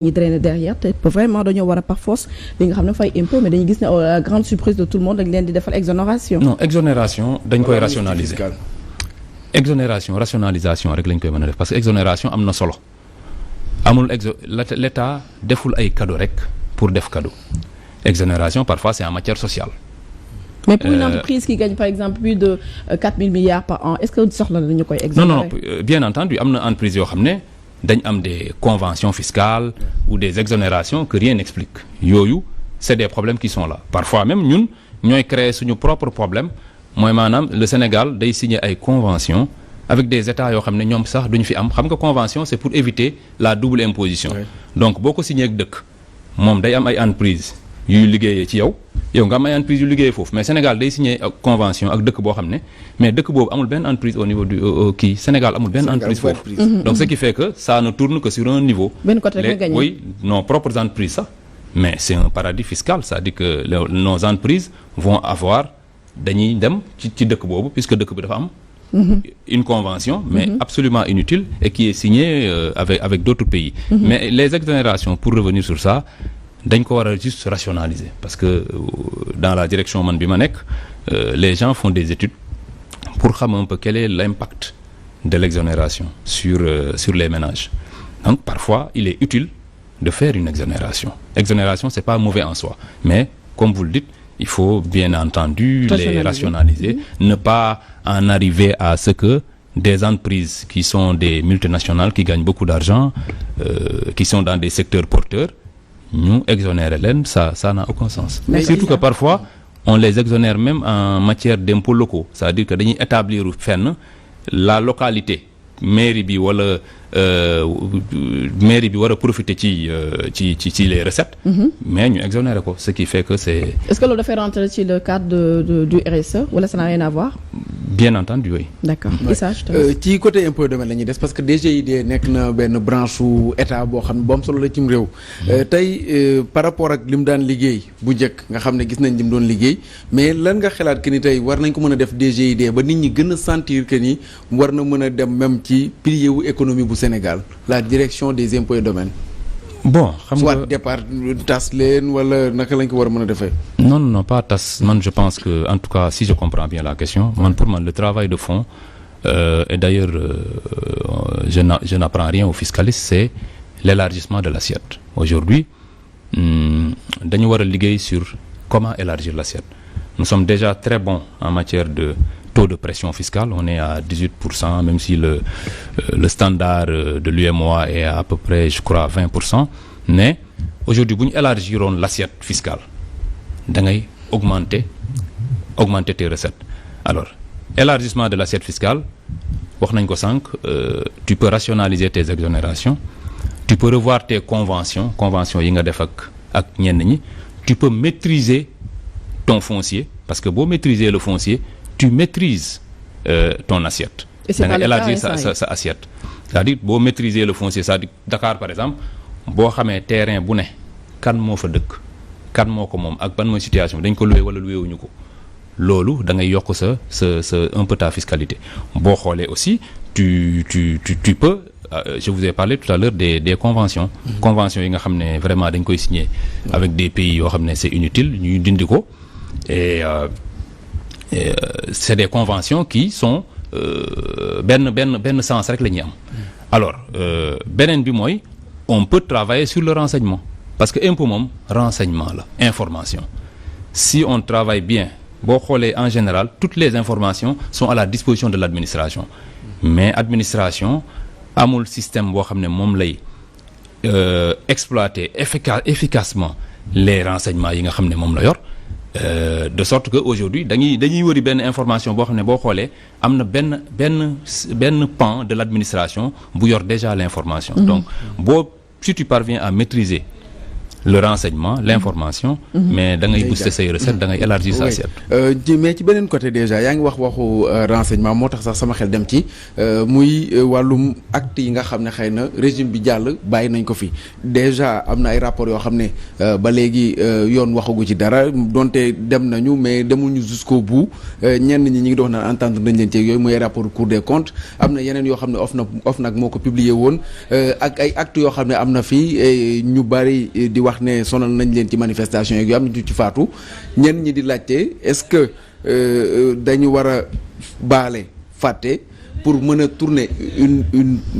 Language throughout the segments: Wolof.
ñi drainer derrière te vraiment dañoo war a par force li nga xam ne fay impôt mais dañuy gis ne la grande surprise de tout le monde dañ leen di defal exonération. non exonération dañ koy rationaliser. exonération rationalisation rek lañ koy mën a def parce que exonération am na solo amul l'État deful ay cadeau rek pour def cadeau exonération parfois c'est en matière sociale. mais pour une entreprise qui gagne par exemple plus de 4000 milliards par an est-ce que soxla nañu koy exonérer? non bien entendu am na entreprise yoo xam ne dañ am des conventions fiscales ou des exonérations que rien n'explique yooyu c'est des problèmes qui sont là parfois même ñun ñooy créer suñu propre problème mooy maanaam le Sénégal day signer ay conventions avec des états yoo xam ne ñoom sax duñu fi am xam nga convention c'est pour éviter la double imposition. Oui. Donc boo ko signé ak dëkk moom day am ay entreprises yuy liggéeyee ci yow nga am ay entreprises yu liggéeyee foofu mais Sénégal day signé convention ak dëkk boo xam ne mais dëkk boobu amul benn entreprise au niveau du kii Sénégal amul benn entreprise foofu. Donc ce qui fait que ça ne tourne que sur un niveau. benn côté rek gagné oui nos propres entreprises sax mais c'est un paradis fiscal c'est-à-dire que nos entreprises vont avoir dañuy dem ci dëkk boobu puisque dëkk bi dafa am. Une convention mais absolument inutile et qui est signée avec d'autres pays. Mais les exonérations pour revenir sur ça. dañ ko war a juste rationaliser parce que dans la direction man bi ma nekk les gens font des études pour xam un peu quel est l'impact de l'exonération sur les ménages donc parfois il est utile de faire une exonération c'est pas mauvais en soi mais comme vous le dites il faut bien entendu les rationaliser ne pas en arriver à ce que des entreprises qui sont des multinationales qui gagnent beaucoup d'argent qui sont dans des secteurs porteurs ñu exonérer leen ça n'a aucun sens. Surtout que parfois on les exonère même en matière d'impôts locaux c'est-à-dire que dañuy établir fenn la localité mairie bi wala mairie bi war a profiter ci les recettes. Mais ñu exonérer ko ce qui fait que c'est. Est-ce que loolu dafay rentrer ci le cadre du RSE wala ça n'a rien à voir. Bien entendu oui. D'accord ci côté impôt domaine la ñuy des parce que DGID nekk na benn branche su état boo xam ne bu am solo la cim réew. tey par rapport ak li mu daan liggéey bu njëkk nga xam ne gis nañ li mu doon liggéey mais lan nga xalaat que ni tey war nañ ko mën a def DGID ba nit ñi gën a sentir que ni war na mën a dem même ci pilier wu économie bu Sénégal la direction des impôts et domaines. Bon xam nga soit départ tas leen wala naka lañ ko war a mën a defee. non pas tas man je pense que en tout cas si je comprends bien la question man pour man le travail de fond et d'ailleurs je n'apprends rien aux fiscalistes c'est l'élargissement de l'assiette aujourd'hui dañu war a liggéey sur comment élargir l'assiette nous sommes déjà très bons en matière de taux de pression fiscale on est à 18% même si le standard de l'UEMOA est à peu près je crois 20% mais aujourd'hui bu ñu élargiroon l'assiette fiscale da ngay augmenter tes recettes alors élargissement de l'assiette fiscale wax nañ ko sànq tu peux rationaliser tes exonérations tu peux revoir tes conventions yi nga def ak ñenn ñi tu peux maîtriser ton foncier parce que boo maîtriser le foncier tu maîtrises ton assiette. Da nga élargir sa assiette. C'est-à-dire boo maîtriser le foncier c'est-à-dire Dakar par exemple boo xamee terrain bu ne kan moo fa dëkk kan moo ko moom ak ban mooy situation dañ ko loué wala loué wuñu ko loolu da ngay yokk sa un peu ta fiscalité boo xoolee aussi tu peux je vous ai parlé tout à l'heure des conventions. Conventions yi nga xam ne vraiment dañ koy signer avec des pays yoo xam ne c'est inutile ñuy dindi ko et c'est des conventions qui sont benn sens rek la ñuy am alors beneen bi mooy on peut travailler sur le renseignement parce que impôt moom renseignement la information si on travaille bien boo xoolee en général toutes les informations sont à la disposition de l'administration mais administration amul système boo xam ne moom lay exploiter efficacement les renseignements yi nga xam ne moom la yor de sorte que aujourd'hui dañuy wëri benn information boo xam ne boo xoolee am na benn pan de l'administration bu yor déjà l'information donc si tu parviens à maîtriser le renseignement l'information mais da ngay booster say recettes da ngay élargir sa assiette. mais ci beneen côté déjà yaa ngi wax waxu renseignement moo tax sax sama xel dem ci muy wàllum acte yi nga xam ne xëy na régime bi jàll bàyyi nañ ko fi déjà am na ay rapports yoo xam ne ba léegi yoon waxagu ci dara donte dem nañu mais demuñu jusqu'au bout ñenn ñi ngi dox naan entendre nañ leen ci yooyu muy rapport Cour des comptes am na yeneen yoo xam ne OFNAC moo ko publier woon ak ay actes yoo xam ne am na fi ñu bari di wax ne sonal nañ leen ci manifestation yeeg yu am ñu ci faatu ñenn ñi di laajte est-ce que dañu war a baale fàtte pour mën a tourner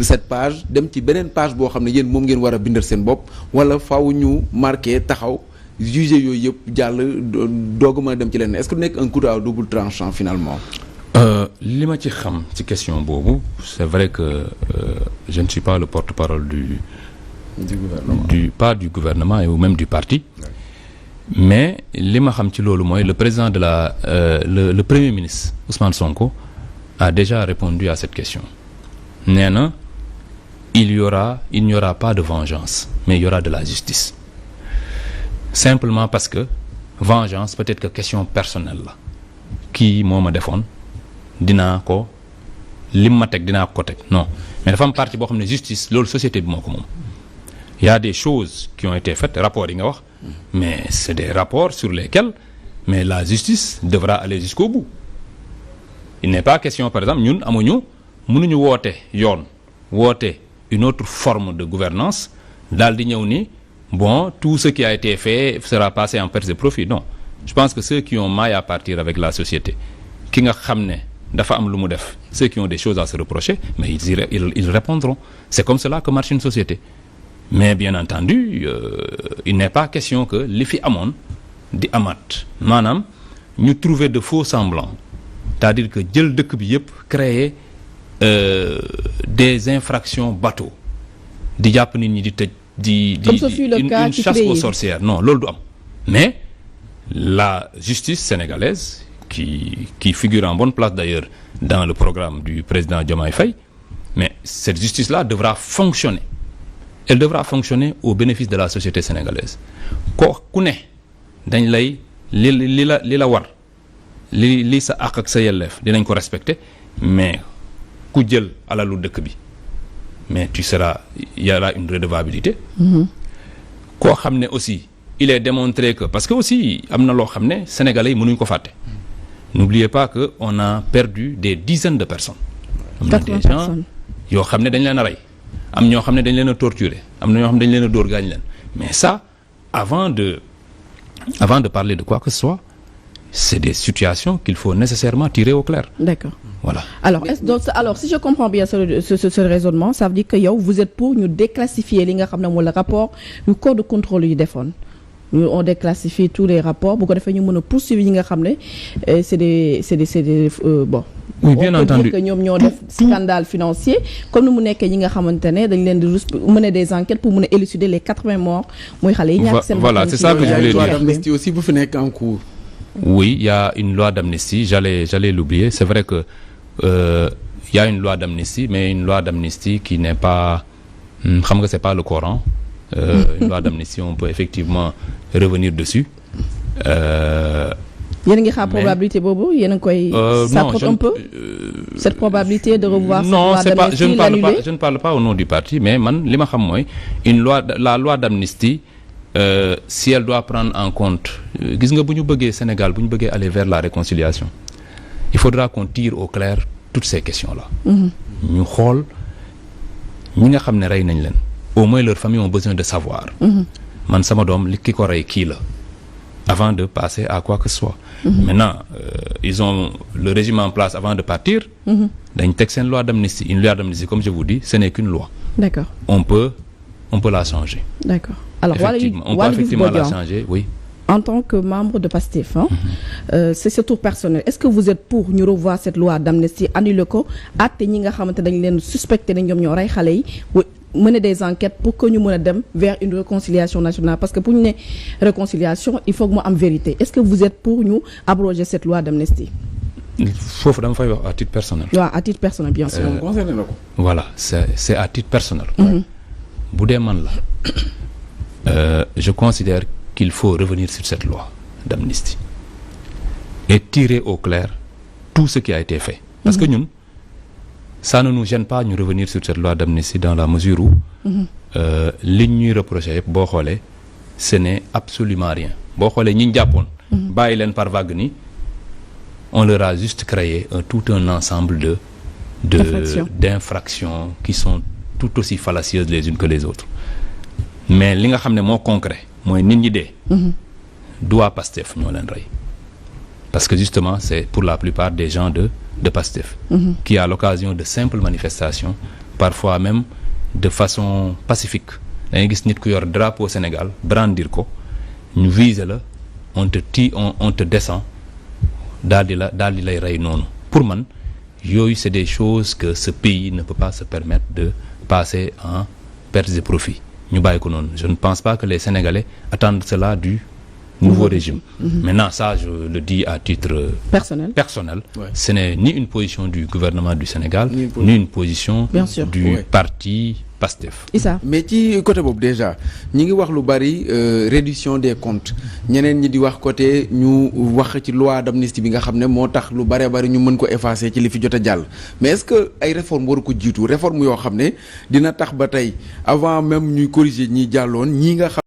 cette page dem ci beneen page boo xam ne yéen moom ngeen war a bindal seen bopp wala faaw ñu marqué taxaw juger yooyu yëpp jàll doogu mën a dem ci leen est-ce que nekk un couteau à double tranchant finalement. li ma ci xam ci question boobu c'est vrai que je ne suis pas le porte-parole pas du gouvernement ou même du parti mais li ma xam ci loolu mooy le président de le premier ministre Ousmane Sonko a déjà répondu à cette question nee na il n'y aura pas de vengeance mais il y aura de la justice simplement parce que vengeance peut-être que question personnelle la kii moo ma defoon dinaa ko lim ma teg dinaa ko teg non mais dafa am partie boo xam ne justice loolu société bi moo ko moom il y a des choses qui ont été faites rapports yi nga wax mais c'est des rapports sur lesquels mais la justice devra aller jusqu'au bout il n'est pas question par exemple ñun mënuñu woote une autre forme de gouvernance daal di ñëw ni bon tout ce qui a été fait sera passé en perte de profit non je pense que ceux qui ont maille à partir avec la société ki nga xam ne dafa am lu mu def ceux qui ont des choses à se reprocher mais ils répondront c'est comme cela que marche une société mais bien entendu il n'est pas question que li fi amoon di amaat maanaam ñu trouver de faux semblants c'est-à-dire que jël dëkk bi yëpp créer des infractions bateau di jàpp nit ñi di tëj une chasse aux sorcières non loolu du am mais la justice sénégalaise qui figure en bonne place d'ailleurs dans le programme du président Diomaye Faye mais cette justice-là devra fonctionner elle devra fonctionner au bénéfice de la société sénégalaise ku ne dañ lay li la war li sa àq ak sa yelleef dinañ ko respecter mais ku jël alalu dëkk bi mais il y aura une redevabilité koo xam ne aussi il est démontré que parce que aussi am na loo xam ne sénégalais yi mënuñ ko fàtte n'oubliez pas que on a perdu des dizaines de personnes am na des gens yoo xam ne dañ leen a rey am ñoo xam ne dañ leen a torturer am na ñoo xam ne dañ leen a dóor gaañ leen mais ça avant de parler de quoi que ce soit c'est des situations qu'il faut nécessairement tirer au clair. D'accord. Voilà. Alors si je comprends bien ce raisonnement ça veut dire que yow vous êtes pour ñu déclassifier li nga xam ne mooy le rapport du corps de contrôle yu defoon on déclassifie tous les rapports bu ko defee ñu mën a poursuivre yi nga xam ne c'est des bon. Oui, bien entendu. Que ñoom ñoo def scandale financier comme ni mu nekkee ñi nga xamante ne dañ leen di mener des enquêtes pour mën a élucider les 80 morts mooy xale yi ñàkk seen. Voilà, c'est ça que je voulais dire. d'amnistie aussi bu fi nekk en cours. Oui, il y a une loi d'amnistie, j'allais l'oublier. C'est vrai que il y a une loi d'amnistie, mais une loi d'amnistie qui n'est pas, xam nga c'est pas le Coran. Une loi d'amnistie, on peut effectivement revenir dessus. Yéen a ngi xaar probabilité boobu yéen a ngi koy. Ça trotte un peu cette probabilité de revoir. Non, c'est pas. Je ne parle pas au nom du parti, mais man li ma xam mooy la loi d'amnistie. Si elle doit prendre en compte gis nga bu ñu bëggee Sénégal bu ñu bëggee aller vers la réconciliation il faudra qu'on tire au clair toutes ces questions-là ñu xool ñi nga xam ne rey nañ leen au moins leurs familles ont besoin de savoir man sama doom li ki ko rey kii la avant de passer à quoi que ce soit maintenant ils ont le régime en place avant de partir dañ teg seen loi d'amnistie une loi d'amnistie comme je vous dis ce n'est qu'une loi. D'accord. On peut la changer. D'accord. Alors, on peut effectivement la changer, oui. En tant que membre de PASTEF, c'est ce tour personnel. Est-ce que vous êtes pour ñu revoir cette loi d'amnistie annuler ko àtte ñi nga xamante dañ leen suspecté ne ñoom ñoo rey xale yi mener des enquêtes pour que ñu mën a dem vers une réconciliation nationale parce que pour ñu ne réconciliation il faut que mu am vérité. Est-ce que vous êtes pour ñu abroger cette loi d'amnistie? Foofu dama fay wax à titre personnel. waaw à titre personnel bien sûr. concerné na ko. Voilà c'est à titre personnel. bu dee man la je considère qu'il faut revenir sur cette loi d'amnistie et tirer au clair tout ce qui a été fait. Parce que ñun ça ne nous gêne pas ñu revenir sur cette loi d'amnistie dans la mesure où li ñuy reproché yëpp boo xoolee ce n'est absolument rien. boo xoolee ñi ñu jàppoon bàyyi leen par vague ni on leur a juste créé tout un ensemble d'infractions qui sont tout aussi fallacieuses les unes que les autres. Mais li nga xam ne moo concret mooy nit ñi dee du waa Pastef ñoo leen rey parce que justement c'est pour la plupart des gens de Pastef qui à l'occasion de simples manifestations parfois même de façon pacifique da ngay gis nit ku yor drapeau Sénégal brandir ko ñu viser la on te descend daal di lay rey noonu. Pour man yooyu c'est des choses que ce pays ne peut pas se permettre de passer en pertes et profits. ñu bàyyi ko noonu. Je ne pense pas que les Sénégalais attendent cela du nouveau régime. Maintenant ça je le dis à titre personnel. Ouais. Ce n'est ni une position du gouvernement du Sénégal ni une position du parti Pastef. Issa. Mais ci côté boobu déjà ñi ngi wax lu bari réduction des comptes ñeneen ñi di wax côté ñu wax ci loi d'amnistie bi nga xam ne moo tax lu bari ñu mën ko effacer ci li fi jot a jàll. Mais est-ce que ay réformes waru ko jiitu réforme yoo xam ne dina tax ba tey avant même ñuy corriger ñi jàlloon ñi nga xam